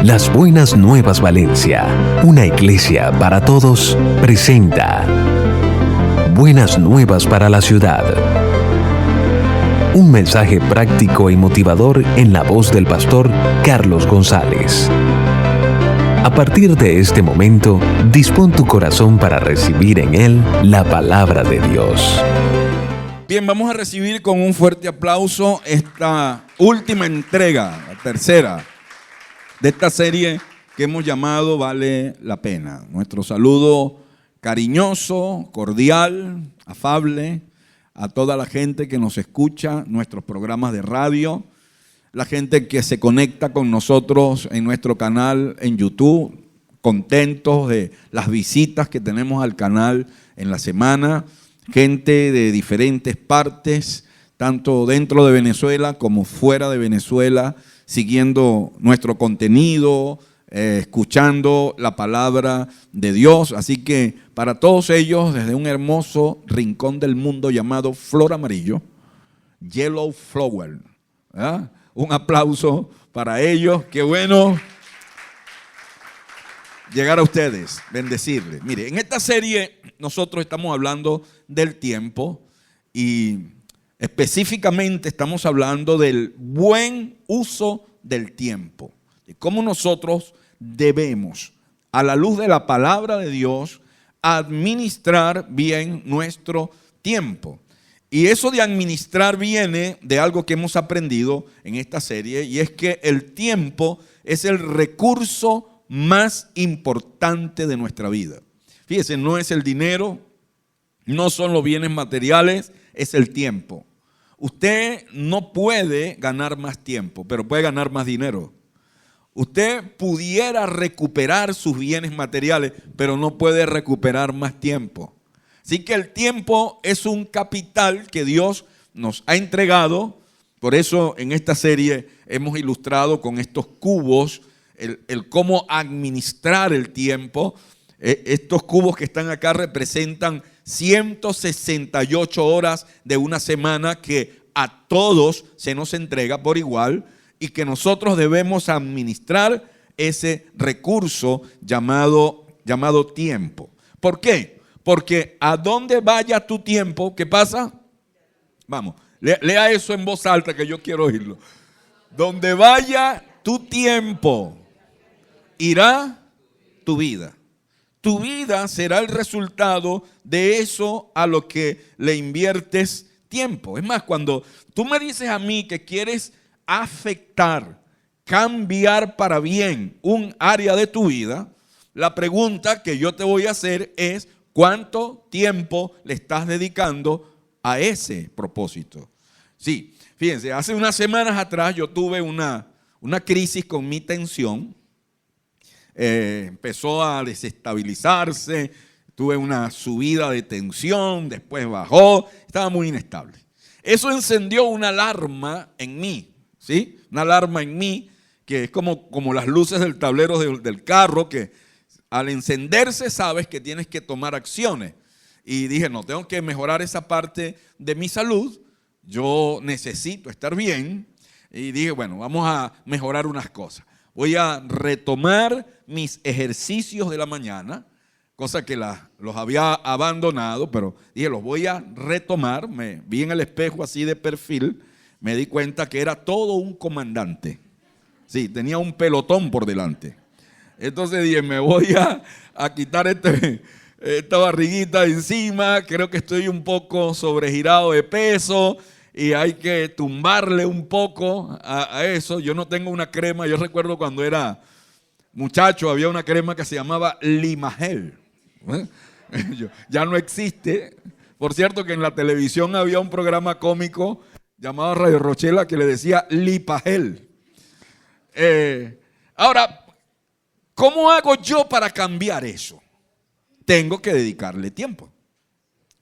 Las Buenas Nuevas Valencia, una iglesia para todos, presenta Buenas Nuevas para la Ciudad. Un mensaje práctico y motivador en la voz del pastor Carlos González. A partir de este momento, dispón tu corazón para recibir en él la palabra de Dios. Bien, vamos a recibir con un fuerte aplauso esta última entrega, la tercera, de esta serie que hemos llamado Vale la Pena. Nuestro saludo cariñoso, cordial, afable a toda la gente que nos escucha, nuestros programas de radio, la gente que se conecta con nosotros en nuestro canal en YouTube, contentos de las visitas que tenemos al canal en la semana, gente de diferentes partes, tanto dentro de Venezuela como fuera de Venezuela, siguiendo nuestro contenido, escuchando la palabra de Dios. Así que para todos ellos, desde un hermoso rincón del mundo llamado Flor Amarillo, Yellow Flower, ¿verdad? Un aplauso para ellos. Qué bueno llegar a ustedes, bendecirles. Mire, en esta serie nosotros estamos hablando del tiempo y específicamente estamos hablando del buen uso del tiempo, de cómo nosotros debemos, a la luz de la palabra de Dios, administrar bien nuestro tiempo. Y eso de administrar viene de algo que hemos aprendido en esta serie, y es que el tiempo es el recurso más importante de nuestra vida. Fíjese, no es el dinero, no son los bienes materiales, es el tiempo. Usted no puede ganar más tiempo, pero puede ganar más dinero. Usted pudiera recuperar sus bienes materiales, pero no puede recuperar más tiempo. Así que el tiempo es un capital que Dios nos ha entregado. Por eso en esta serie hemos ilustrado con estos cubos el cómo administrar el tiempo. Estos cubos que están acá representan 168 horas de una semana que a todos se nos entrega por igual y que nosotros debemos administrar ese recurso llamado tiempo. ¿Por qué? Porque a donde vaya tu tiempo, ¿qué pasa? Vamos, lea eso en voz alta que yo quiero oírlo. Donde vaya tu tiempo, irá tu vida. Tu vida será el resultado de eso a lo que le inviertes tiempo. Es más, cuando tú me dices a mí que quieres afectar, cambiar para bien un área de tu vida, la pregunta que yo te voy a hacer es: ¿cuánto tiempo le estás dedicando a ese propósito? Sí, fíjense, hace unas semanas atrás yo tuve una crisis con mi tensión. Empezó a desestabilizarse, tuve una subida de tensión, después bajó, estaba muy inestable. Eso encendió una alarma en mí, ¿sí? Una alarma en mí que es como las luces del tablero del carro, que al encenderse sabes que tienes que tomar acciones. Y dije, no, tengo que mejorar esa parte de mi salud, yo necesito estar bien. Y dije, bueno, vamos a mejorar unas cosas. Voy a retomar mis ejercicios de la mañana, cosa que los había abandonado, pero dije, los voy a retomar. Me vi en el espejo así de perfil, me di cuenta que era todo un comandante. Sí, tenía un pelotón por delante. Entonces dije, me voy a quitar esta barriguita de encima, creo que estoy un poco sobregirado de peso y hay que tumbarle un poco a eso. Yo no tengo una crema, yo recuerdo cuando era muchacho había una crema que se llamaba Limagel. Ya no existe. Por cierto que en la televisión había un programa cómico llamado Radio Rochela que le decía Lipagel. Ahora, ¿cómo hago yo para cambiar eso? Tengo que dedicarle tiempo.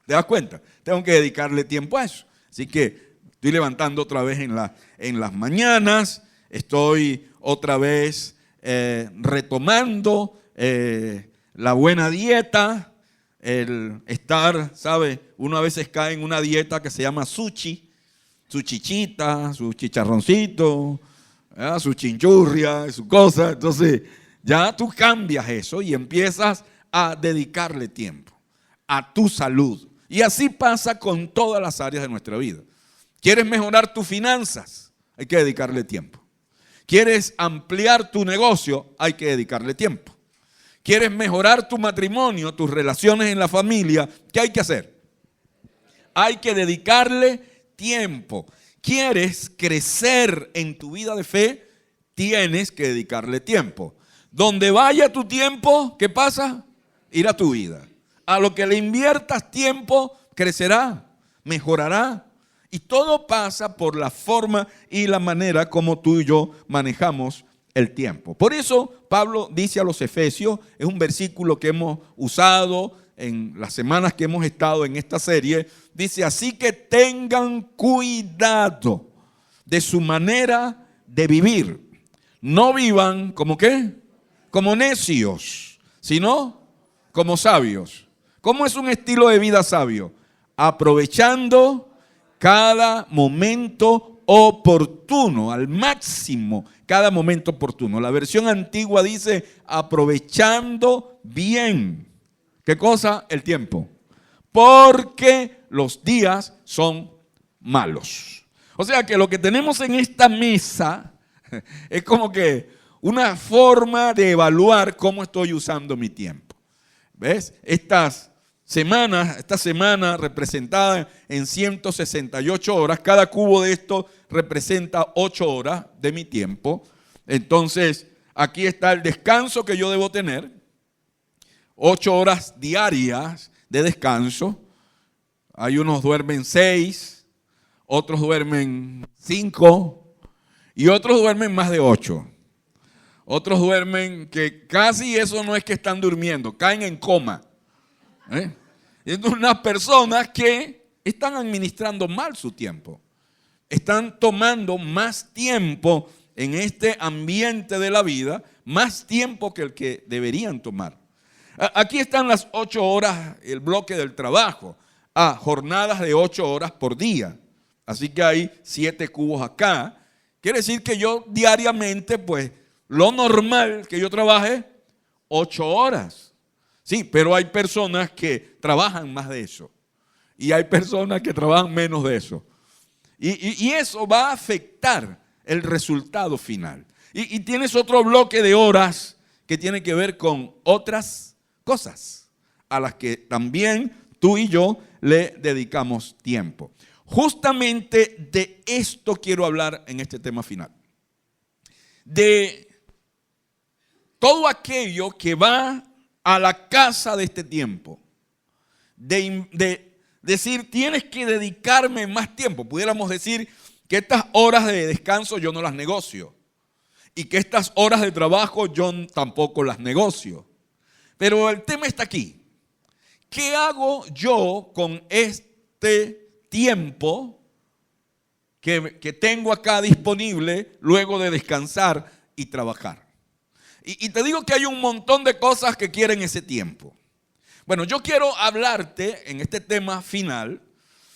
¿Te das cuenta? Tengo que dedicarle tiempo a eso. Así que estoy levantando otra vez en las mañanas, estoy otra vez retomando la buena dieta, el estar, ¿sabe? Uno a veces cae en una dieta que se llama sushi, su chichita, su chicharroncito, su chinchurria, su cosa. Entonces ya tú cambias eso y empiezas a dedicarle tiempo a tu salud. Y así pasa con todas las áreas de nuestra vida. ¿Quieres mejorar tus finanzas? Hay que dedicarle tiempo. ¿Quieres ampliar tu negocio? Hay que dedicarle tiempo. ¿Quieres mejorar tu matrimonio, tus relaciones en la familia? ¿Qué hay que hacer? Hay que dedicarle tiempo. ¿Quieres crecer en tu vida de fe? Tienes que dedicarle tiempo. Donde vaya tu tiempo, ¿qué pasa? Irá tu vida. A lo que le inviertas tiempo, crecerá, mejorará. Y todo pasa por la forma y la manera como tú y yo manejamos el tiempo. Por eso Pablo dice a los Efesios, es un versículo que hemos usado en las semanas que hemos estado en esta serie, dice: así que tengan cuidado de su manera de vivir. No vivan como ¿qué? Como necios, sino como sabios. ¿Cómo es un estilo de vida sabio? Aprovechando cada momento oportuno, al máximo, cada momento oportuno. La versión antigua dice aprovechando bien. ¿Qué cosa? El tiempo. Porque los días son malos. O sea que lo que tenemos en esta mesa es como que una forma de evaluar cómo estoy usando mi tiempo. ¿Ves? Esta semana representada en 168 horas, cada cubo de esto representa 8 horas de mi tiempo. Entonces, aquí está el descanso que yo debo tener, 8 horas diarias de descanso. Hay unos duermen 6, otros duermen 5 y otros duermen más de 8. Otros duermen que casi eso no es que están durmiendo, caen en coma. Es unas personas que están administrando mal su tiempo. Están tomando más tiempo en este ambiente de la vida, más tiempo que el que deberían tomar. Aquí están las 8 horas, el bloque del trabajo, jornadas de 8 horas por día. Así que hay 7 cubos acá. Quiere decir que yo diariamente, pues, lo normal que yo trabaje 8 horas. Sí, pero hay personas que trabajan más de eso. Y hay personas que trabajan menos de eso. Y eso va a afectar el resultado final. Y tienes otro bloque de horas que tiene que ver con otras cosas a las que también tú y yo le dedicamos tiempo. Justamente de esto quiero hablar en este tema final. De todo aquello que va a la casa de este tiempo. De decir, tienes que dedicarme más tiempo. Pudiéramos decir que estas horas de descanso yo no las negocio. Y que estas horas de trabajo yo tampoco las negocio. Pero el tema está aquí. ¿Qué hago yo con este tiempo que tengo acá disponible luego de descansar y trabajar? Y te digo que hay un montón de cosas que quieren ese tiempo. Bueno, yo quiero hablarte en este tema final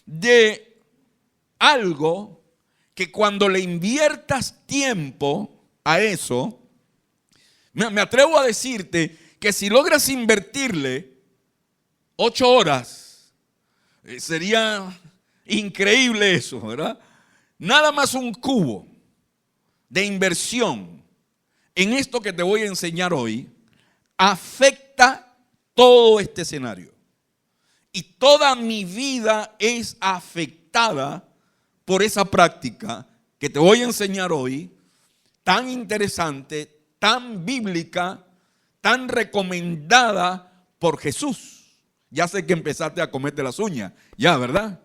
de algo que cuando le inviertas tiempo a eso, me atrevo a decirte que si logras invertirle 8 horas, sería increíble eso, ¿verdad? Nada más un cubo de inversión en esto que te voy a enseñar hoy afecta todo este escenario. Y toda mi vida es afectada por esa práctica que te voy a enseñar hoy, tan interesante, tan bíblica, tan recomendada por Jesús. Ya sé que empezaste a comerte las uñas, ya, ¿verdad?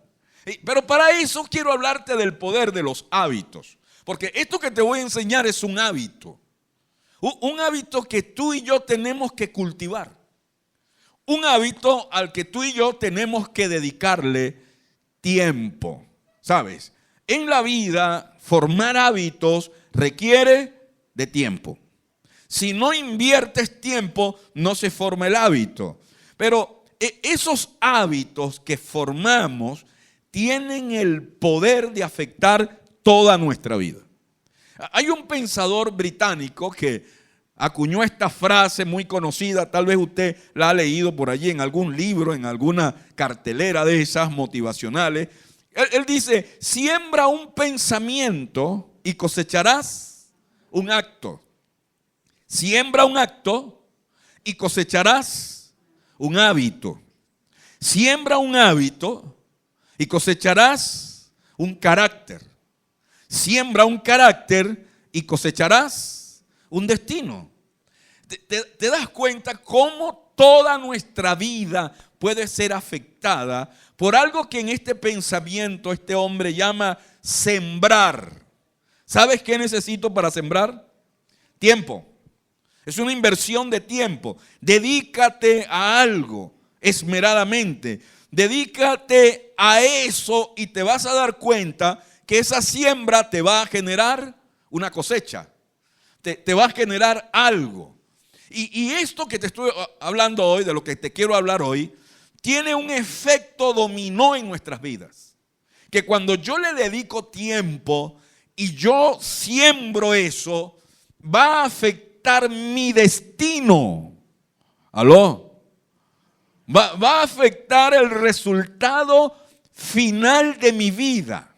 Pero para eso quiero hablarte del poder de los hábitos. Porque esto que te voy a enseñar es un hábito. Un hábito que tú y yo tenemos que cultivar. Un hábito al que tú y yo tenemos que dedicarle tiempo. ¿Sabes? En la vida, formar hábitos requiere de tiempo. Si no inviertes tiempo, no se forma el hábito. Pero esos hábitos que formamos tienen el poder de afectar toda nuestra vida. Hay un pensador británico que acuñó esta frase muy conocida, tal vez usted la ha leído por allí en algún libro, en alguna cartelera de esas motivacionales. Él dice, siembra un pensamiento y cosecharás un acto. Siembra un acto y cosecharás un hábito. Siembra un hábito y cosecharás un carácter. Siembra un carácter y cosecharás un destino. ¿Te das cuenta cómo toda nuestra vida puede ser afectada por algo que en este pensamiento este hombre llama sembrar? ¿Sabes qué necesito para sembrar? Tiempo. Es una inversión de tiempo. Dedícate a algo esmeradamente. Dedícate a eso y te vas a dar cuenta que esa siembra te va a generar una cosecha. Te va a generar algo. Y esto que te estoy hablando hoy, de lo que te quiero hablar hoy, tiene un efecto dominó en nuestras vidas. Que cuando yo le dedico tiempo y yo siembro eso, va a afectar mi destino. ¿Aló? Va a afectar el resultado final de mi vida.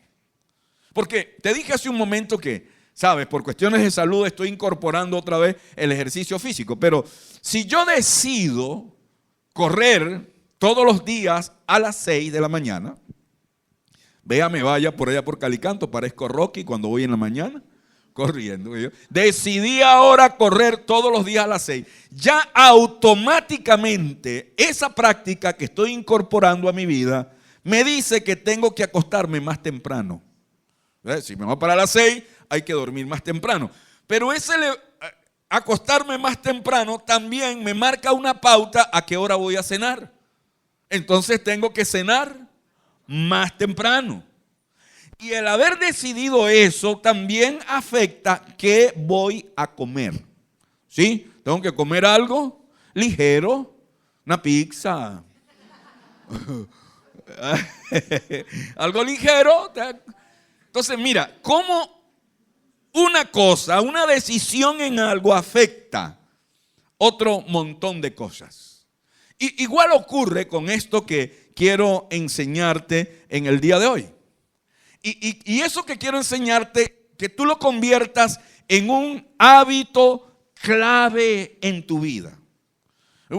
Porque te dije hace un momento que, sabes, por cuestiones de salud estoy incorporando otra vez el ejercicio físico. Pero si yo decido correr todos los días a las 6 de la mañana, me vaya por allá por Calicanto, parezco Rocky cuando voy en la mañana corriendo. Decidí ahora correr todos los días a las 6. Ya automáticamente esa práctica que estoy incorporando a mi vida me dice que tengo que acostarme más temprano. Si me voy para las 6, hay que dormir más temprano. Pero acostarme más temprano también me marca una pauta a qué hora voy a cenar. Entonces tengo que cenar más temprano. Y el haber decidido eso también afecta qué voy a comer. ¿Sí? Tengo que comer algo ligero, una pizza, algo ligero. Entonces, mira, cómo una decisión en algo afecta otro montón de cosas. Igual ocurre con esto que quiero enseñarte en el día de hoy. Y eso que quiero enseñarte, que tú lo conviertas en un hábito clave en tu vida.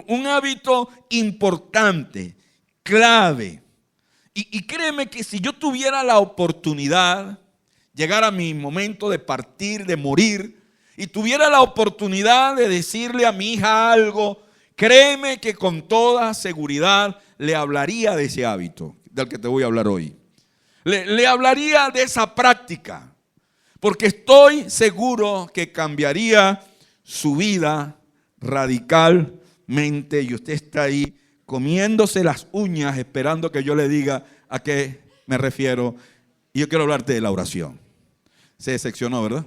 Un hábito importante, clave. Y créeme que si yo tuviera la oportunidad, llegar a mi momento de partir, de morir, y tuviera la oportunidad de decirle a mi hija algo, créeme que con toda seguridad le hablaría de ese hábito del que te voy a hablar hoy. Le hablaría de esa práctica, porque estoy seguro que cambiaría su vida radicalmente. Y usted está ahí comiéndose las uñas esperando que yo le diga a qué me refiero. Y yo quiero hablarte de la oración. Se decepcionó, ¿verdad?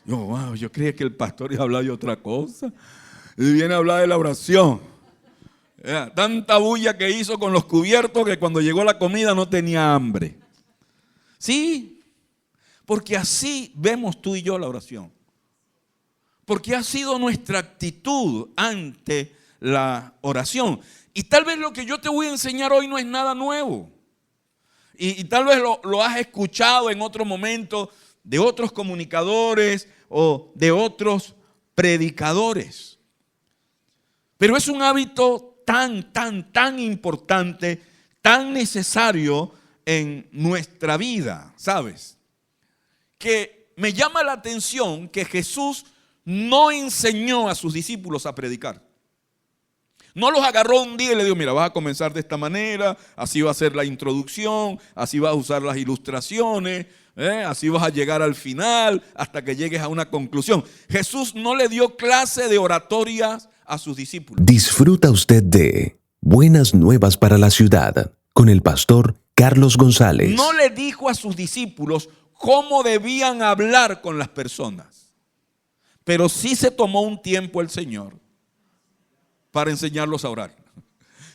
Yo creía que el pastor iba a hablar de otra cosa. Y viene a hablar de la oración. Tanta bulla que hizo con los cubiertos que cuando llegó la comida no tenía hambre. Sí, porque así vemos tú y yo la oración. Porque ha sido nuestra actitud ante la oración. Y tal vez lo que yo te voy a enseñar hoy no es nada nuevo. Y tal vez lo has escuchado en otro momento de otros comunicadores o de otros predicadores. Pero es un hábito tan importante, tan necesario en nuestra vida, ¿sabes? Que me llama la atención que Jesús no enseñó a sus discípulos a predicar. No los agarró un día y le dijo, mira, vas a comenzar de esta manera, así va a ser la introducción, así vas a usar las ilustraciones, así vas a llegar al final hasta que llegues a una conclusión. Jesús no le dio clase de oratorias a sus discípulos. Disfruta usted de Buenas Nuevas para la Ciudad con el pastor Carlos González. No le dijo a sus discípulos cómo debían hablar con las personas, pero sí se tomó un tiempo el Señor para enseñarlos a orar.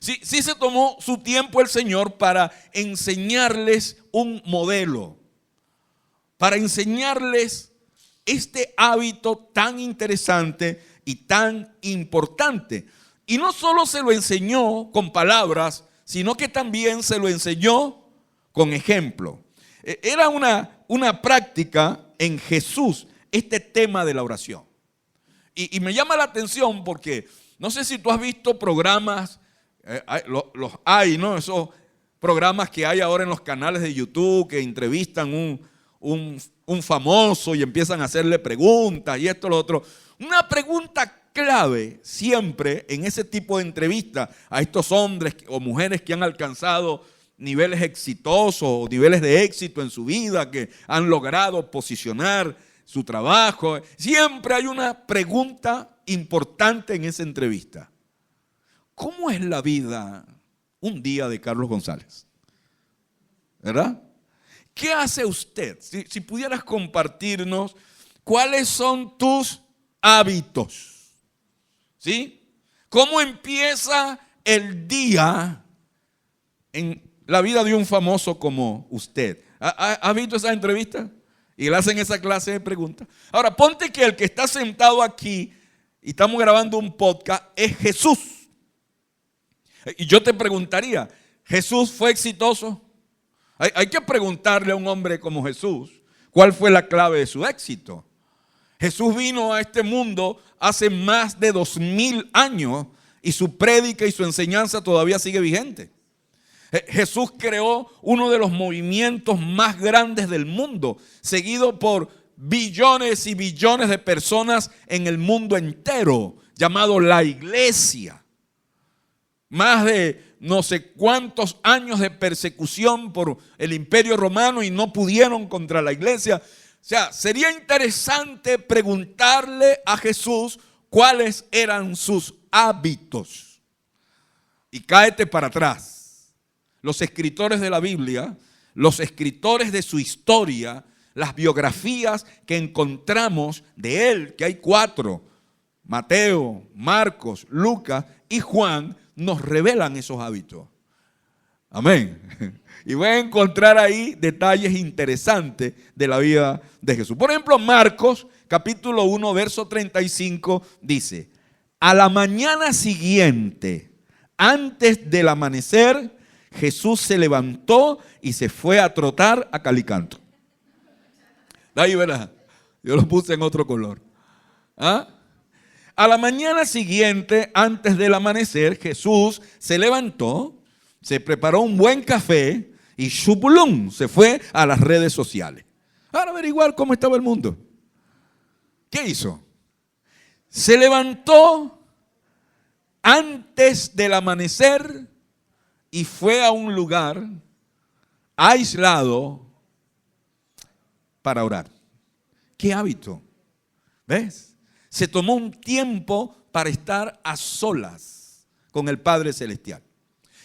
Sí se tomó su tiempo el Señor para enseñarles un modelo, para enseñarles este hábito tan interesante y tan importante. Y no solo se lo enseñó con palabras, sino que también se lo enseñó con ejemplo. Era una práctica en Jesús este tema de la oración. Y me llama la atención porque no sé si tú has visto programas, los hay, ¿no? Esos programas que hay ahora en los canales de YouTube que entrevistan un famoso y empiezan a hacerle preguntas y esto, lo otro. Una pregunta clave siempre en ese tipo de entrevistas a estos hombres o mujeres que han alcanzado niveles exitosos o niveles de éxito en su vida, que han logrado posicionar su trabajo. Siempre hay una pregunta importante en esa entrevista. ¿Cómo es la vida un día de Carlos González? ¿Verdad? ¿Qué hace usted? Si pudieras compartirnos cuáles son tus hábitos. ¿Sí? ¿Cómo empieza el día en la vida de un famoso como usted? ¿Has visto esa entrevista? Y le hacen esa clase de preguntas. Ahora, ponte que el que está sentado aquí y estamos grabando un podcast es Jesús. Y yo te preguntaría, ¿Jesús fue exitoso? Hay que preguntarle a un hombre como Jesús cuál fue la clave de su éxito. Jesús vino a este mundo hace más de 2000 años y su prédica y su enseñanza todavía sigue vigente. Jesús creó uno de los movimientos más grandes del mundo, seguido por billones y billones de personas en el mundo entero, llamado la iglesia. Más de no sé cuántos años de persecución por el Imperio Romano y no pudieron contra la iglesia. O sea, sería interesante preguntarle a Jesús cuáles eran sus hábitos. Y cáete para atrás. Los escritores de la Biblia, los escritores de su historia, las biografías que encontramos de él, que hay 4, Mateo, Marcos, Lucas y Juan, nos revelan esos hábitos. Amén. Y voy a encontrar ahí detalles interesantes de la vida de Jesús. Por ejemplo, Marcos, capítulo 1, verso 35, dice: a la mañana siguiente, antes del amanecer, Jesús se levantó y se fue a trotar a Calicanto. Ahí verás, yo lo puse en otro color. ¿Ah? A la mañana siguiente, antes del amanecer, Jesús se levantó, se preparó un buen café y chupulum, se fue a las redes sociales. Para averiguar cómo estaba el mundo. ¿Qué hizo? Se levantó antes del amanecer y fue a un lugar aislado para orar. ¿Qué hábito? ¿Ves? Se tomó un tiempo para estar a solas con el Padre Celestial.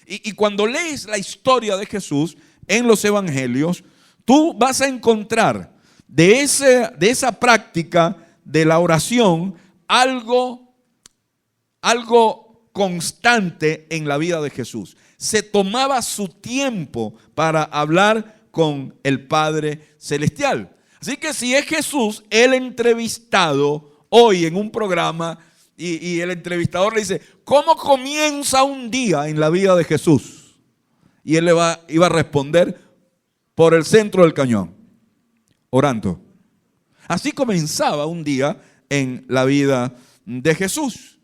Y cuando lees la historia de Jesús en los evangelios, tú vas a encontrar de esa práctica de la oración algo constante en la vida de Jesús. Se tomaba su tiempo para hablar con el Padre Celestial. Así que si es Jesús el entrevistado hoy en un programa y el entrevistador le dice, ¿cómo comienza un día en la vida de Jesús? Y él iba a responder, por el centro del cañón, orando. Así comenzaba un día en la vida de Jesús.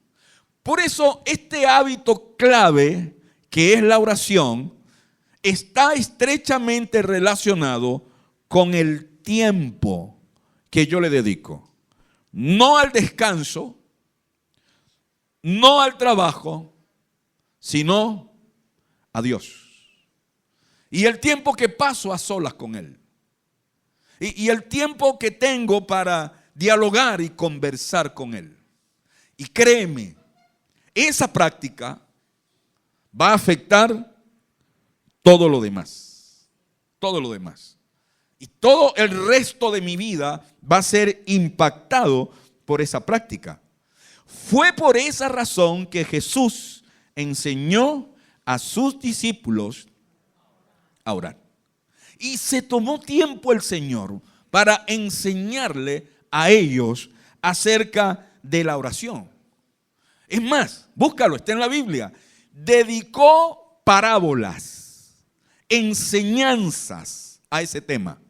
Por eso este hábito clave que es la oración está estrechamente relacionado con el tiempo que yo le dedico. No al descanso, no al trabajo, sino a Dios. Y el tiempo que paso a solas con Él. Y el tiempo que tengo para dialogar y conversar con Él. Y créeme, esa práctica va a afectar todo lo demás. Todo lo demás. Y todo el resto de mi vida va a ser impactado por esa práctica. Fue por esa razón que Jesús enseñó a sus discípulos a orar. Y se tomó tiempo el Señor para enseñarle a ellos acerca de la oración. Es más, búscalo, está en la Biblia. Dedicó parábolas, enseñanzas a ese tema.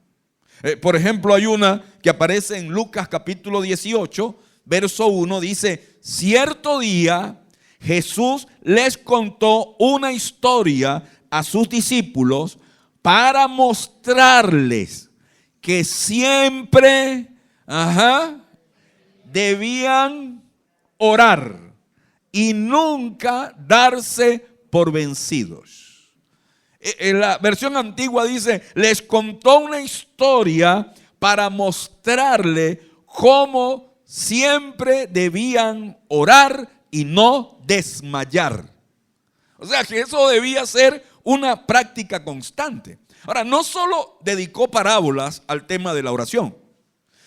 Por ejemplo, hay una que aparece en Lucas capítulo 18, verso 1, dice: cierto día Jesús les contó una historia a sus discípulos para mostrarles que siempre debían orar y nunca darse por vencidos. En la versión antigua dice: les contó una historia para mostrarle cómo siempre debían orar y no desmayar. O sea que eso debía ser una práctica constante. Ahora, no solo dedicó parábolas al tema de la oración,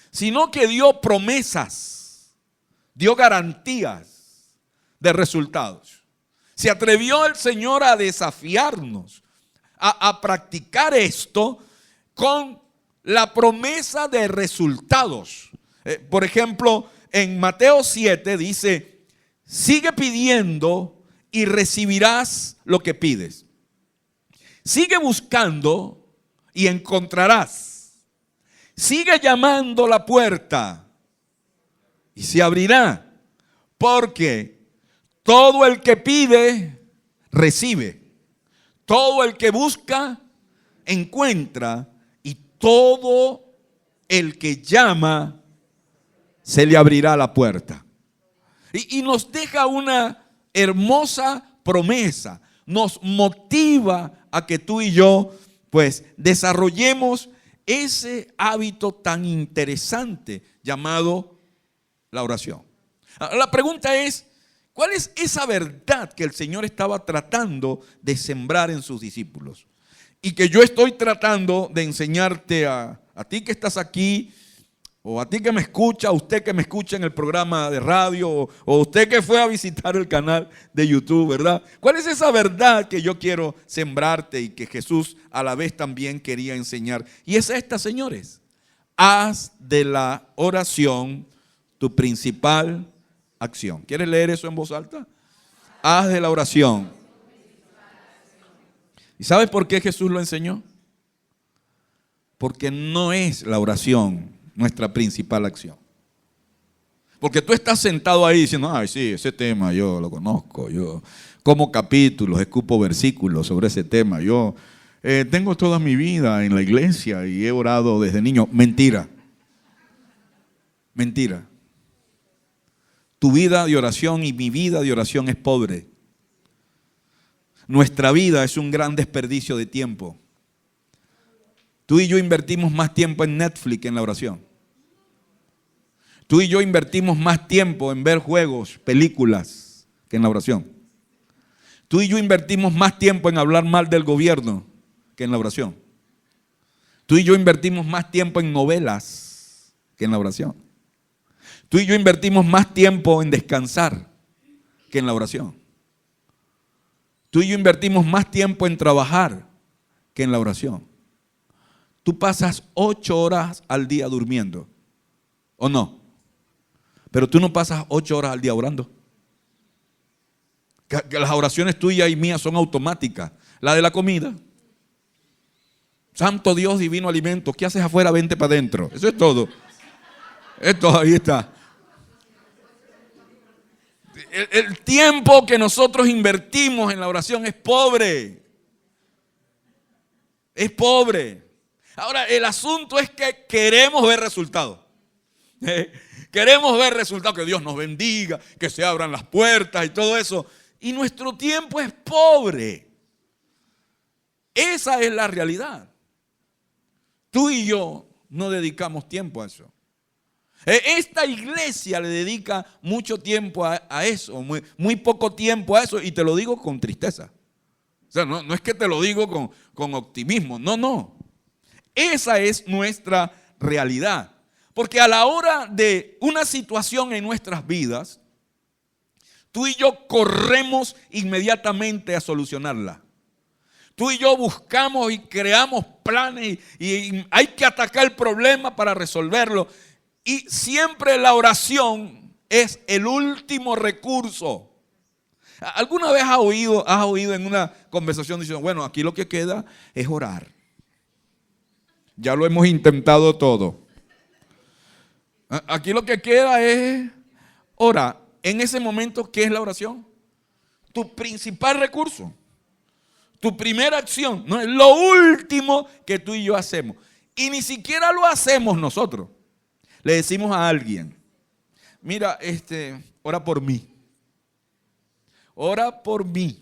sino que dio promesas, dio garantías de resultados. Se atrevió el Señor a desafiarnos a practicar esto con la promesa de resultados. Por ejemplo, en Mateo 7 dice: sigue pidiendo y recibirás lo que pides. Sigue buscando y encontrarás. Sigue llamando a la puerta y se abrirá. Porque todo el que pide, recibe. Todo el que busca, encuentra. Y todo el que llama, se le abrirá la puerta. Y nos deja una hermosa promesa. Nos motiva a que tú y yo pues desarrollemos ese hábito tan interesante llamado la oración. La pregunta es: ¿cuál es esa verdad que el Señor estaba tratando de sembrar en sus discípulos? Y que yo estoy tratando de enseñarte a ti que estás aquí, o a ti que me escucha, a usted que me escucha en el programa de radio, o usted que fue a visitar el canal de YouTube, ¿verdad? ¿Cuál es esa verdad que yo quiero sembrarte y que Jesús a la vez también quería enseñar? Y es esta, señores: haz de la oración tu principal acción. ¿Quieres leer eso en voz alta? Haz de la oración. ¿Y sabes por qué Jesús lo enseñó? Porque no es la oración nuestra principal acción. Porque tú estás sentado ahí diciendo: ay, sí, ese tema yo lo conozco, yo como capítulos, escupo versículos sobre ese tema, yo tengo toda mi vida en la iglesia y he orado desde niño. Mentira. Mentira. Tu vida de oración y mi vida de oración es pobre. Nuestra vida es un gran desperdicio de tiempo. Tú y yo invertimos más tiempo en Netflix que en la oración. Tú y yo invertimos más tiempo en ver juegos, películas, que en la oración. Tú y yo invertimos más tiempo en hablar mal del gobierno que en la oración. Tú y yo invertimos más tiempo en novelas que en la oración. Tú y yo invertimos más tiempo en descansar que en la oración. Tú y yo invertimos más tiempo en trabajar que en la oración. Tú pasas 8 horas al día durmiendo, ¿o no? Pero tú no pasas 8 horas al día orando. Que las oraciones tuyas y mías son automáticas. La de la comida: santo Dios, divino alimento, ¿qué haces afuera? Vente para adentro. Eso es todo. Esto ahí está. El tiempo que nosotros invertimos en la oración es pobre. Es pobre. Ahora, el asunto es que queremos ver resultados. Queremos ver resultados, que Dios nos bendiga, que se abran las puertas y todo eso. Y nuestro tiempo es pobre. Esa es la realidad. Tú y yo no dedicamos tiempo a eso. Esta iglesia le dedica mucho tiempo a eso, muy poco tiempo a eso, y te lo digo con tristeza. O sea, no es que te lo digo con optimismo, no. Esa es nuestra realidad. Porque a la hora de una situación en nuestras vidas, tú y yo corremos inmediatamente a solucionarla. Tú y yo buscamos y creamos planes y hay que atacar el problema para resolverlo. Y siempre la oración es el último recurso. ¿Alguna vez has oído en una conversación diciendo, bueno, aquí lo que queda es orar? Ya lo hemos intentado todo. Aquí lo que queda es orar. En ese momento, ¿qué es la oración? Tu principal recurso. Tu primera acción. No es lo último que tú y yo hacemos. Y ni siquiera lo hacemos nosotros. Le decimos a alguien, mira, ora por mí. Ora por mí.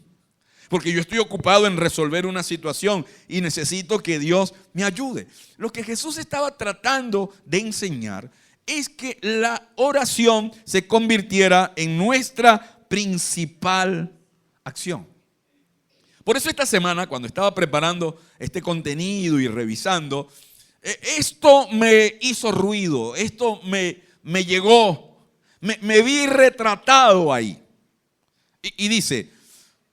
Porque yo estoy ocupado en resolver una situación y necesito que Dios me ayude. Lo que Jesús estaba tratando de enseñar es que la oración se convirtiera en nuestra principal acción. Por eso esta semana, cuando estaba preparando este contenido y revisando, esto me hizo ruido, esto me llegó, me vi retratado ahí. Y dice,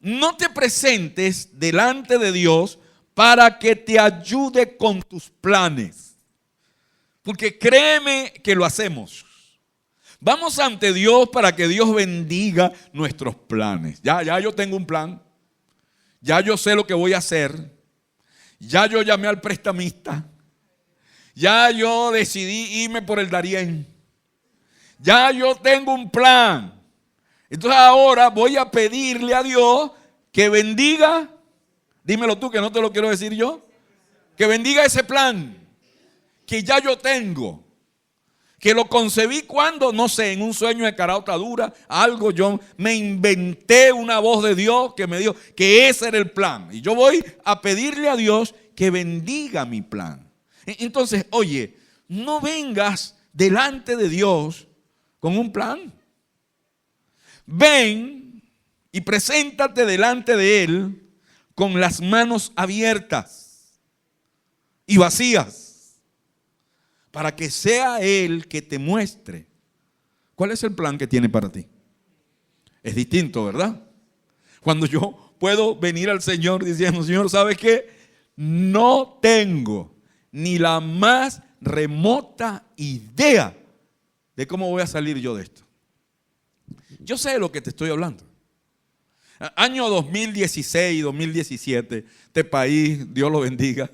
no te presentes delante de Dios para que te ayude con tus planes. Porque créeme que lo hacemos. Vamos ante Dios para que Dios bendiga nuestros planes. Ya yo tengo un plan. Ya yo sé lo que voy a hacer. Ya yo llamé al prestamista. Ya yo decidí irme por el Darién. Ya yo tengo un plan. Entonces ahora voy a pedirle a Dios que bendiga. Dímelo tú, que no te lo quiero decir yo. Que bendiga ese plan que ya yo tengo. Que lo concebí cuando, no sé, en un sueño de caraotadura, algo, yo me inventé una voz de Dios que me dijo que ese era el plan. Y yo voy a pedirle a Dios que bendiga mi plan. Entonces, oye, no vengas delante de Dios con un plan. Ven y preséntate delante de Él con las manos abiertas y vacías. Para que sea Él que te muestre cuál es el plan que tiene para ti. Es distinto, ¿verdad? Cuando yo puedo venir al Señor diciendo, Señor, ¿sabes qué? No tengo ni la más remota idea de cómo voy a salir yo de esto. Yo sé de lo que te estoy hablando. Año 2016, 2017, este país, Dios lo bendiga,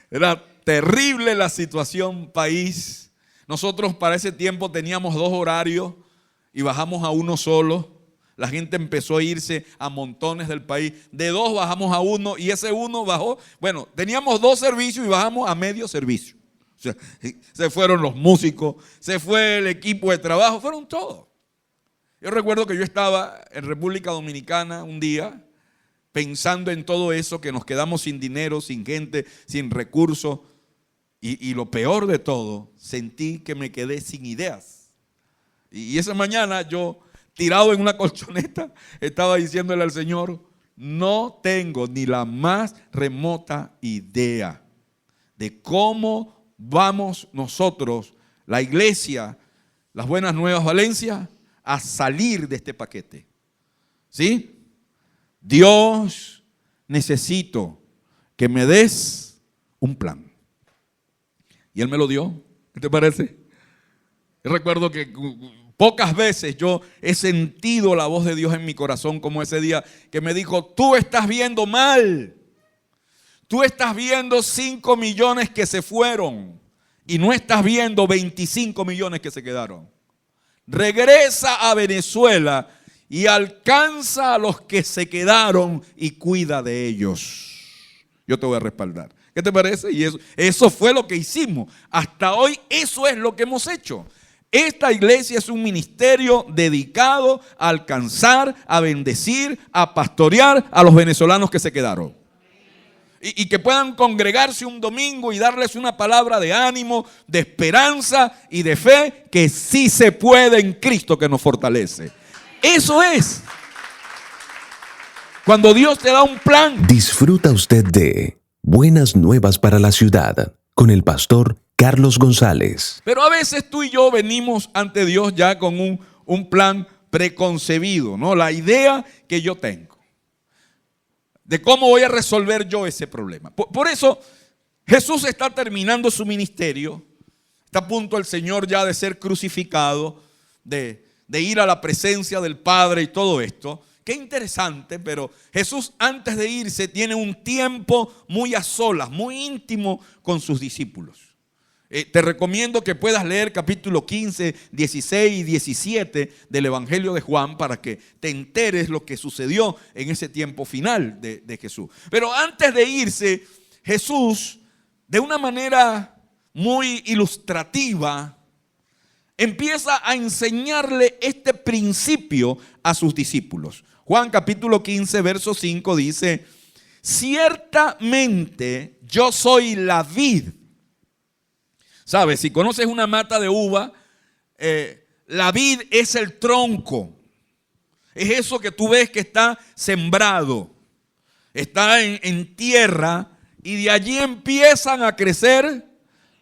era terrible la situación país. Nosotros para ese tiempo teníamos 2 horarios y bajamos a uno solo. La gente empezó a irse a montones del país. De 2 bajamos a 1 y ese 1 bajó. Bueno, teníamos 2 servicios y bajamos a medio servicio. O sea, se fueron los músicos, se fue el equipo de trabajo, fueron todos. Yo recuerdo que yo estaba en República Dominicana un día pensando en todo eso, que nos quedamos sin dinero, sin gente, sin recursos. Y lo peor de todo, sentí que me quedé sin ideas. Y esa mañana yo, tirado en una colchoneta, estaba diciéndole al Señor, no tengo ni la más remota idea de cómo vamos nosotros, la iglesia, las Buenas Nuevas Valencia, a salir de este paquete. ¿Sí? Dios, necesito que me des un plan. Y Él me lo dio. ¿Qué te parece? Yo recuerdo que pocas veces yo he sentido la voz de Dios en mi corazón como ese día que me dijo, tú estás viendo mal. Tú estás viendo 5 millones que se fueron y no estás viendo 25 millones que se quedaron. Regresa a Venezuela y alcanza a los que se quedaron y cuida de ellos. Yo te voy a respaldar. ¿Qué te parece? Y eso fue lo que hicimos. Hasta hoy eso es lo que hemos hecho. Esta iglesia es un ministerio dedicado a alcanzar, a bendecir, a pastorear a los venezolanos que se quedaron. Y que puedan congregarse un domingo y darles una palabra de ánimo, de esperanza y de fe, que sí se puede en Cristo que nos fortalece. Eso es. Cuando Dios te da un plan. Disfruta usted de Buenas Nuevas para la Ciudad con el pastor Carlos González. Pero a veces tú y yo venimos ante Dios ya con un plan preconcebido, ¿no? La idea que yo tengo. de cómo voy a resolver yo ese problema. Por eso Jesús está terminando su ministerio. Está a punto el Señor ya de ser crucificado, de ir a la presencia del Padre y todo esto. Qué interesante, pero Jesús antes de irse tiene un tiempo muy a solas, muy íntimo con sus discípulos. Te recomiendo que puedas leer capítulo 15, 16 y 17 del Evangelio de Juan para que te enteres lo que sucedió en ese tiempo final de Jesús. Pero antes de irse, Jesús, de una manera muy ilustrativa, empieza a enseñarle este principio a sus discípulos. Juan capítulo 15, verso 5 dice: ciertamente yo soy la vid. ¿Sabes? Si conoces una mata de uva, la vid es el tronco. Es eso que tú ves que está sembrado. Está en tierra y de allí empiezan a crecer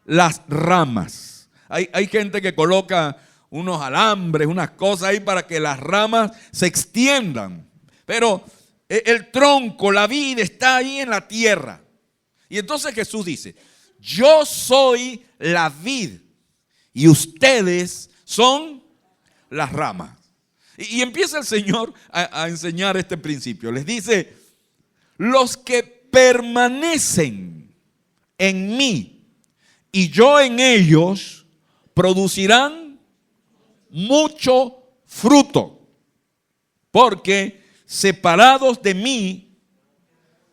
las ramas. Hay gente que coloca unos alambres, unas cosas ahí para que las ramas se extiendan. Pero el tronco, la vid está ahí en la tierra. Y entonces Jesús dice: yo soy la vid y ustedes son las ramas. Y empieza el Señor a enseñar este principio. Les dice: los que permanecen en mí y yo en ellos producirán mucho fruto, porque separados de mí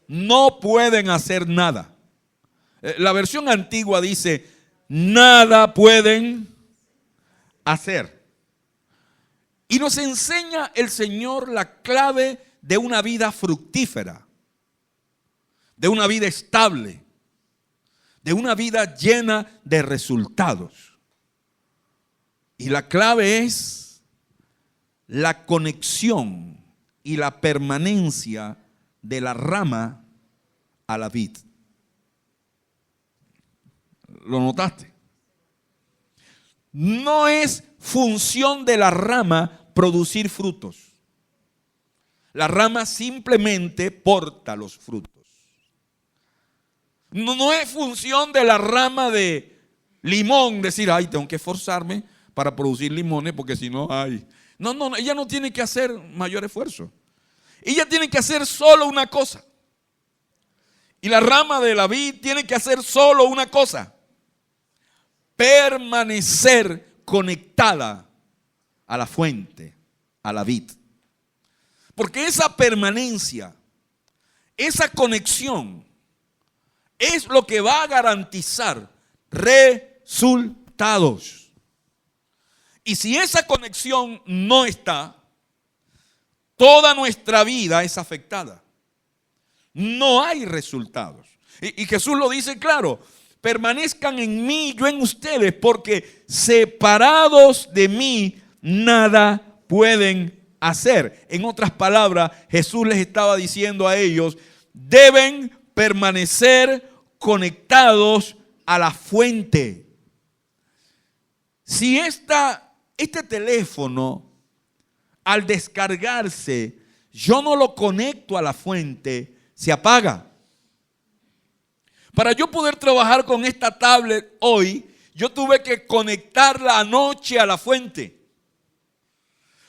no pueden hacer nada. La versión antigua dice: nada pueden hacer. Y nos enseña el Señor la clave de una vida fructífera, de una vida estable, de una vida llena de resultados. Y la clave es la conexión y la permanencia de la rama a la vid. ¿Lo notaste? No es función de la rama producir frutos. La rama simplemente porta los frutos. No es función de la rama de limón decir: ay, tengo que esforzarme para producir limones porque si no, ay. No, ella no tiene que hacer mayor esfuerzo. Ella tiene que hacer solo una cosa. Y la rama de la vid tiene que hacer solo una cosa: permanecer conectada a la fuente, a la vid. Porque esa permanencia, esa conexión es lo que va a garantizar resultados. Y si esa conexión no está, toda nuestra vida es afectada. No hay resultados. Y Jesús lo dice claro: permanezcan en mí, yo en ustedes, porque separados de mí nada pueden hacer. En otras palabras, Jesús les estaba diciendo a ellos: deben permanecer conectados a la fuente. Si este teléfono, al descargarse, yo no lo conecto a la fuente, se apaga. Para yo poder trabajar con esta tablet hoy, yo tuve que conectarla anoche a la fuente.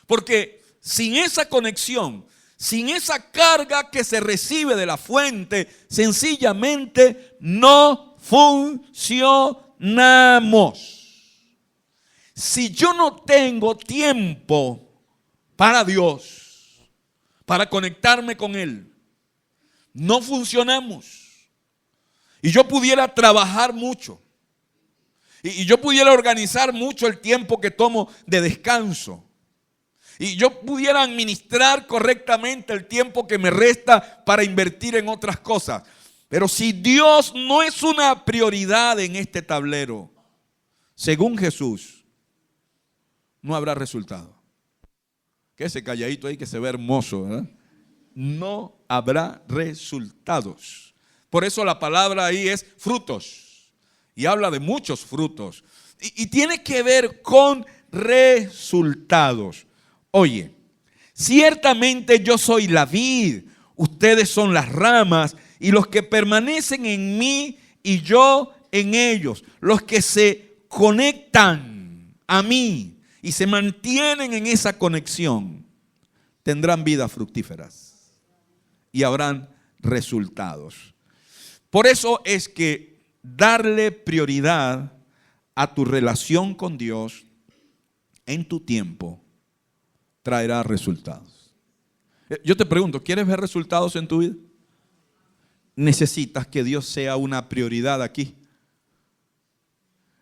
Porque sin esa conexión, sin esa carga que se recibe de la fuente, sencillamente no funcionamos. Si yo no tengo tiempo para Dios, para conectarme con Él, no funcionamos. Y yo pudiera trabajar mucho. Y yo pudiera organizar mucho el tiempo que tomo de descanso. Y yo pudiera administrar correctamente el tiempo que me resta para invertir en otras cosas. Pero si Dios no es una prioridad en este tablero, según Jesús, no habrá resultado. Que ese calladito ahí que se ve hermoso, ¿verdad? No habrá resultados. Por eso la palabra ahí es frutos. Y habla de muchos frutos. Y tiene que ver con resultados. Oye, ciertamente yo soy la vid, Ustedes son las ramas y los que permanecen en mí y yo en ellos. Los que se conectan a mí y se mantienen en esa conexión tendrán vidas fructíferas y habrán resultados. Por eso es que darle prioridad a tu relación con Dios en tu tiempo traerá resultados. Yo te pregunto, ¿quieres ver resultados en tu vida? Necesitas que Dios sea una prioridad aquí.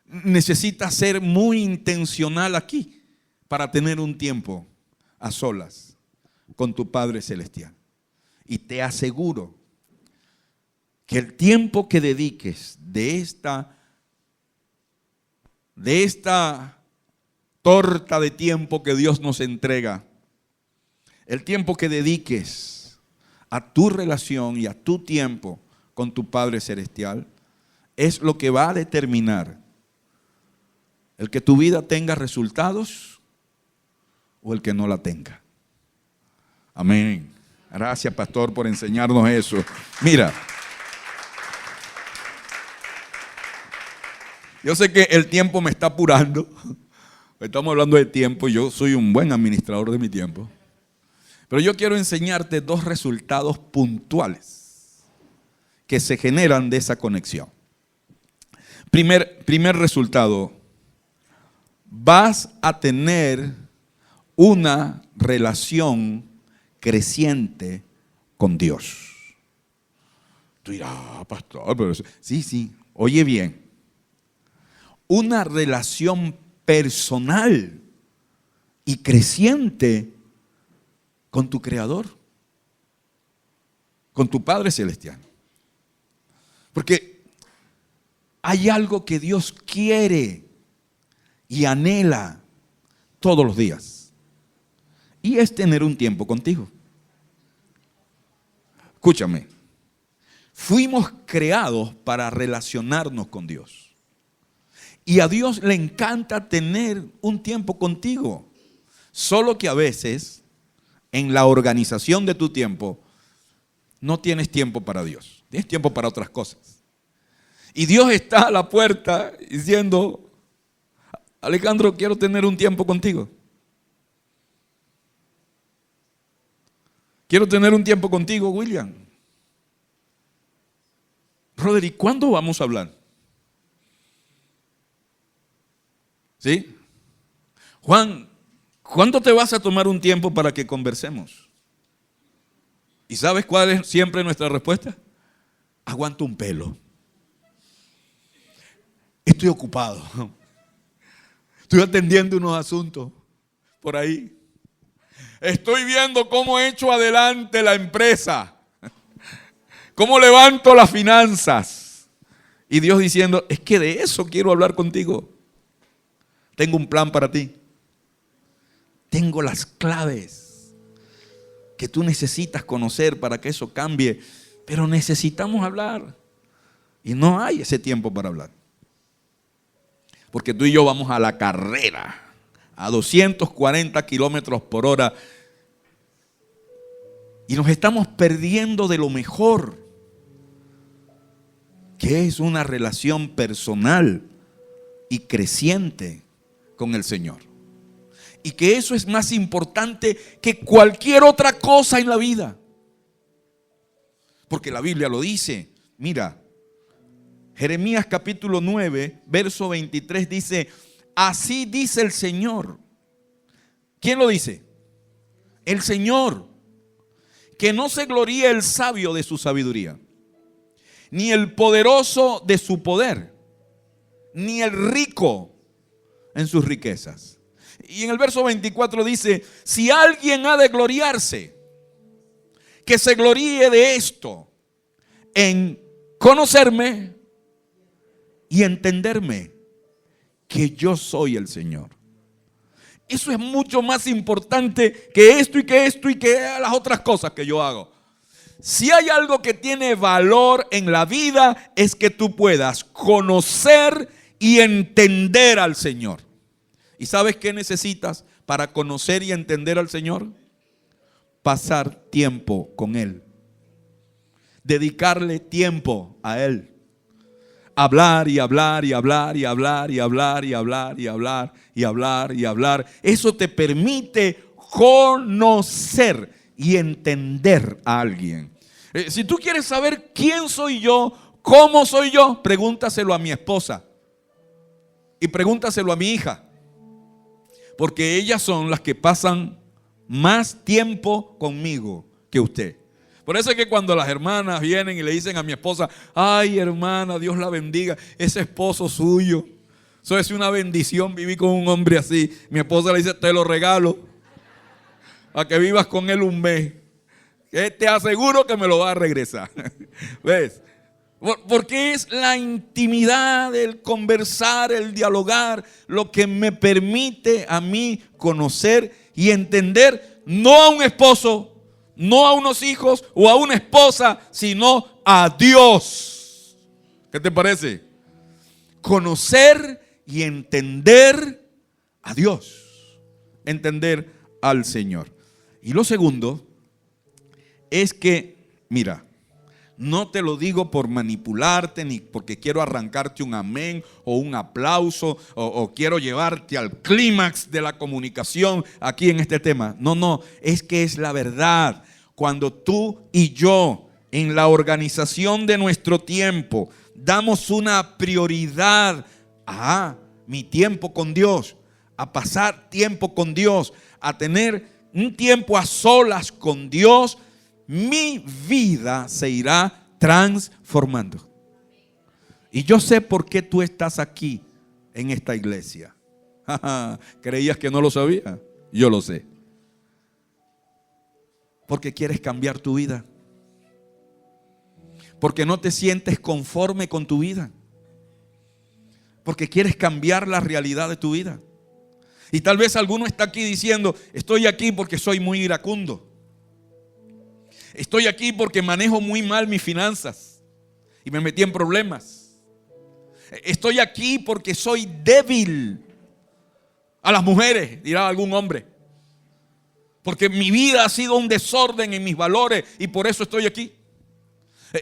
Necesitas ser muy intencional aquí para tener un tiempo a solas con tu Padre Celestial. Y te aseguro que el tiempo que dediques de esta torta de tiempo que Dios nos entrega, el tiempo que dediques a tu relación y a tu tiempo con tu Padre Celestial, es lo que va a determinar el que tu vida tenga resultados o el que no la tenga. Amén. Gracias, pastor, por enseñarnos eso. Mira, yo sé que el tiempo me está apurando. Estamos hablando de tiempo y yo soy un buen administrador de mi tiempo. Pero yo quiero enseñarte dos resultados puntuales que se generan de esa conexión. Primer resultado, vas a tener una relación creciente con Dios. Tú dirás, pastor, pero sí, oye bien. Una relación personal y creciente con tu Creador, con tu Padre Celestial. Porque hay algo que Dios quiere y anhela todos los días. Y es tener un tiempo contigo. Escúchame. Fuimos creados para relacionarnos con Dios. Y a Dios le encanta tener un tiempo contigo. Solo que a veces, en la organización de tu tiempo, no tienes tiempo para Dios. Tienes tiempo para otras cosas. Y Dios está a la puerta diciendo, Alejandro, quiero tener un tiempo contigo. Quiero tener un tiempo contigo, William. Brother, ¿y cuándo vamos a hablar? ¿Sí? Juan, ¿cuándo te vas a tomar un tiempo para que conversemos? ¿Y sabes cuál es siempre nuestra respuesta? Aguanto un pelo. Estoy ocupado. Estoy atendiendo unos asuntos por ahí. Estoy viendo cómo echo adelante la empresa. Cómo levanto las finanzas. Y Dios diciendo, es que de eso quiero hablar contigo. Tengo un plan para ti. Tengo las claves que tú necesitas conocer para que eso cambie. Pero necesitamos hablar. Y no hay ese tiempo para hablar. Porque tú y yo vamos a la carrera. A 240 kilómetros por hora. Y nos estamos perdiendo de lo mejor. Que es una relación personal y creciente con el Señor. Y que eso es más importante que cualquier otra cosa en la vida. Porque la Biblia lo dice. Mira, Jeremías capítulo 9, verso 23 dice, así dice el Señor. ¿Quién lo dice? El Señor. Que no se gloríe el sabio de su sabiduría, ni el poderoso de su poder, ni el rico en sus riquezas. Y en el verso 24 dice, si alguien ha de gloriarse, que se gloríe de esto, en conocerme y entenderme, que yo soy el Señor. Eso es mucho más importante que esto y que esto y que las otras cosas que yo hago. Si hay algo que tiene valor en la vida, es que tú puedas conocer y entender al Señor. ¿Y sabes qué necesitas para conocer y entender al Señor? Pasar tiempo con Él dedicarle tiempo a Él. Hablar y hablar y hablar y hablar y hablar y hablar y hablar y hablar y hablar. Eso te permite conocer y entender a alguien. Si tú quieres saber quién soy yo, cómo soy yo, pregúntaselo a mi esposa y pregúntaselo a mi hija, porque ellas son las que pasan más tiempo conmigo que usted. Por eso es que cuando las hermanas vienen y le dicen a mi esposa: ay, hermana, Dios la bendiga, ese esposo suyo, eso es una bendición vivir con un hombre así. Mi esposa le dice: te lo regalo, a que vivas con él un mes, que te aseguro que me lo va a regresar. ¿Ves? Porque es la intimidad, el conversar, el dialogar, lo que me permite a mí conocer y entender, no a un esposo, no a unos hijos o a una esposa, sino a Dios. ¿Qué te parece? Conocer y entender a Dios, entender al Señor. Y lo segundo es que, mira, no te lo digo por manipularte, ni porque quiero arrancarte un amén o un aplauso o quiero llevarte al clímax de la comunicación aquí en este tema. No, es que es la verdad. Cuando tú y yo en la organización de nuestro tiempo damos una prioridad a mi tiempo con Dios, a pasar tiempo con Dios, a tener un tiempo a solas con Dios, mi vida se irá transformando. Y yo sé por qué tú estás aquí en esta iglesia. ¿Creías que no lo sabía? Yo lo sé. Porque quieres cambiar tu vida. Porque no te sientes conforme con tu vida. Porque quieres cambiar la realidad de tu vida. Y tal vez alguno está aquí diciendo: estoy aquí porque soy muy iracundo. Estoy aquí porque manejo muy mal mis finanzas y me metí en problemas. Estoy aquí porque soy débil a las mujeres, dirá algún hombre. Porque mi vida ha sido un desorden en mis valores y por eso estoy aquí.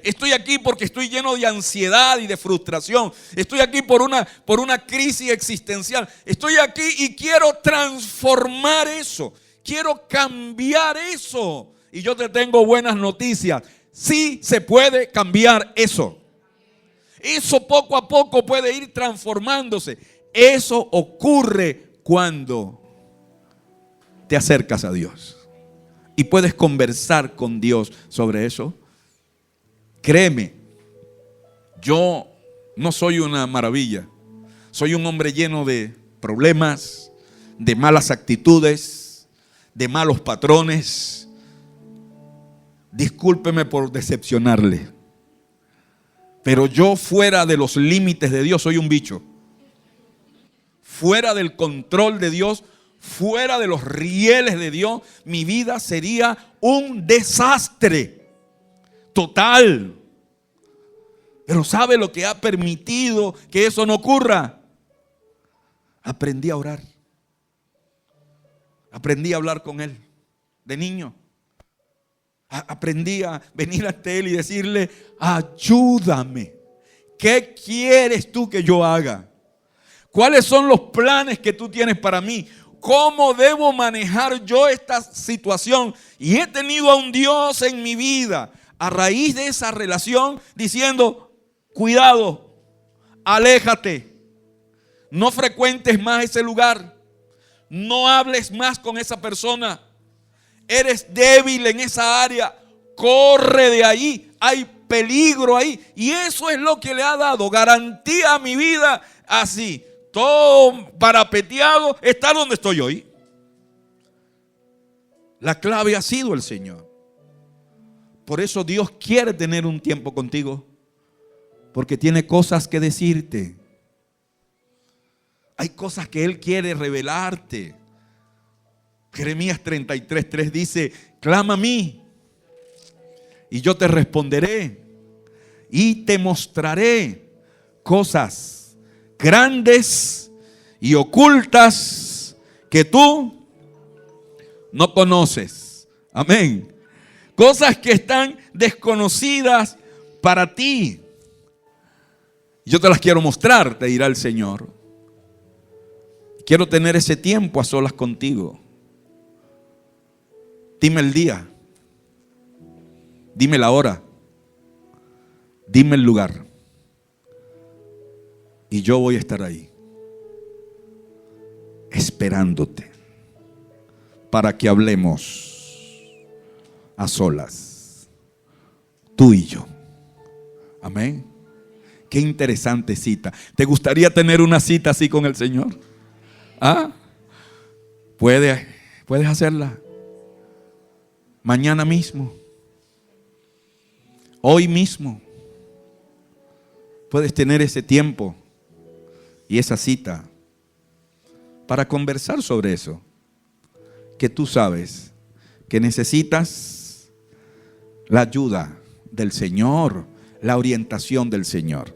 Estoy aquí porque estoy lleno de ansiedad y de frustración. Estoy aquí por una crisis existencial. Estoy aquí y quiero transformar eso. Quiero cambiar eso. Y yo te tengo buenas noticias. Sí se puede cambiar eso. Eso poco a poco puede ir transformándose. Eso ocurre cuando te acercas a Dios y puedes conversar con Dios sobre eso. Créeme, yo no soy una maravilla. Soy un hombre lleno de problemas, de malas actitudes, de malos patrones. Discúlpeme por decepcionarle, pero yo fuera de los límites de Dios soy un bicho. Fuera del control de Dios, fuera de los rieles de Dios, mi vida sería un desastre total. Pero ¿sabe lo que ha permitido que eso no ocurra? Aprendí a orar. Aprendí a hablar con Él de niño. Aprendí a venir ante Él y decirle: ayúdame. ¿Qué quieres tú que yo haga? ¿Cuáles son los planes que tú tienes para mí? ¿Cómo debo manejar yo esta situación? Y he tenido a un Dios en mi vida a raíz de esa relación diciendo: cuidado, aléjate, no frecuentes más ese lugar, no hables más con esa persona. Eres débil en esa área, corre de ahí, hay peligro ahí. Y eso es lo que le ha dado garantía a mi vida, así, todo parapeteado, estar donde estoy hoy. La clave ha sido el Señor. Por eso Dios quiere tener un tiempo contigo, porque tiene cosas que decirte. Hay cosas que Él quiere revelarte. Jeremías 33:3 dice: clama a mí y yo te responderé y te mostraré cosas grandes y ocultas que tú no conoces. Amén. cosas que están desconocidas para ti. Yo te las quiero mostrar, te dirá el Señor. Quiero tener ese tiempo a solas contigo. Dime el día, dime la hora, dime el lugar, y yo voy a estar ahí, esperándote, para que hablemos a solas, tú y yo. Amén. Qué interesante cita. ¿Te gustaría tener una cita así con el Señor? ¿Ah? Puedes hacerla mañana mismo, hoy mismo. Puedes tener ese tiempo y esa cita para conversar sobre eso que tú sabes que necesitas, la ayuda del Señor, la orientación del Señor.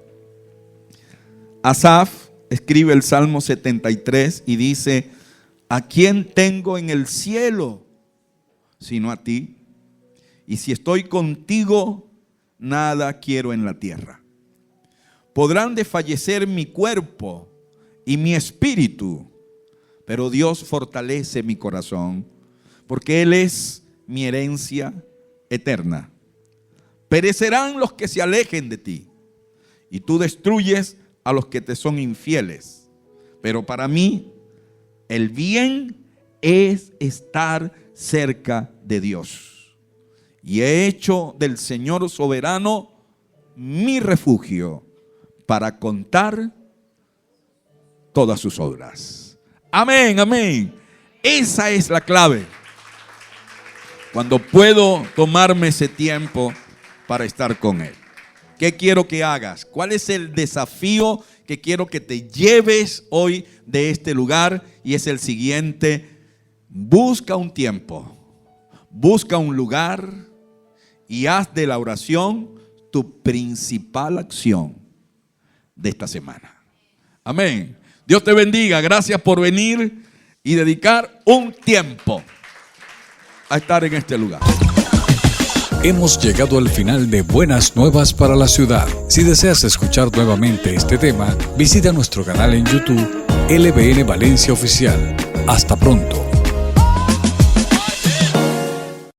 Asaf escribe el Salmo 73 y dice: ¿a quién tengo en el cielo sino a ti? Y si estoy contigo, nada quiero en la tierra. Podrán desfallecer mi cuerpo y mi espíritu, pero Dios fortalece mi corazón, porque Él es mi herencia eterna. Perecerán los que se alejen de ti, y tú destruyes a los que te son infieles. Pero para mí, el bien es estar cerca de Dios. Y he hecho del Señor soberano mi refugio para contar todas sus obras. Amén, amén. Esa es la clave. Cuando puedo tomarme ese tiempo para estar con Él. ¿Qué quiero que hagas? ¿Cuál es el desafío que quiero que te lleves hoy de este lugar? Y es el siguiente: busca un tiempo, busca un lugar y haz de la oración tu principal acción de esta semana. Amén. Dios te bendiga. Gracias por venir y dedicar un tiempo a estar en este lugar. Hemos llegado al final de Buenas Nuevas para la Ciudad. Si deseas escuchar nuevamente este tema, visita nuestro canal en YouTube, LBN Valencia Oficial. Hasta pronto.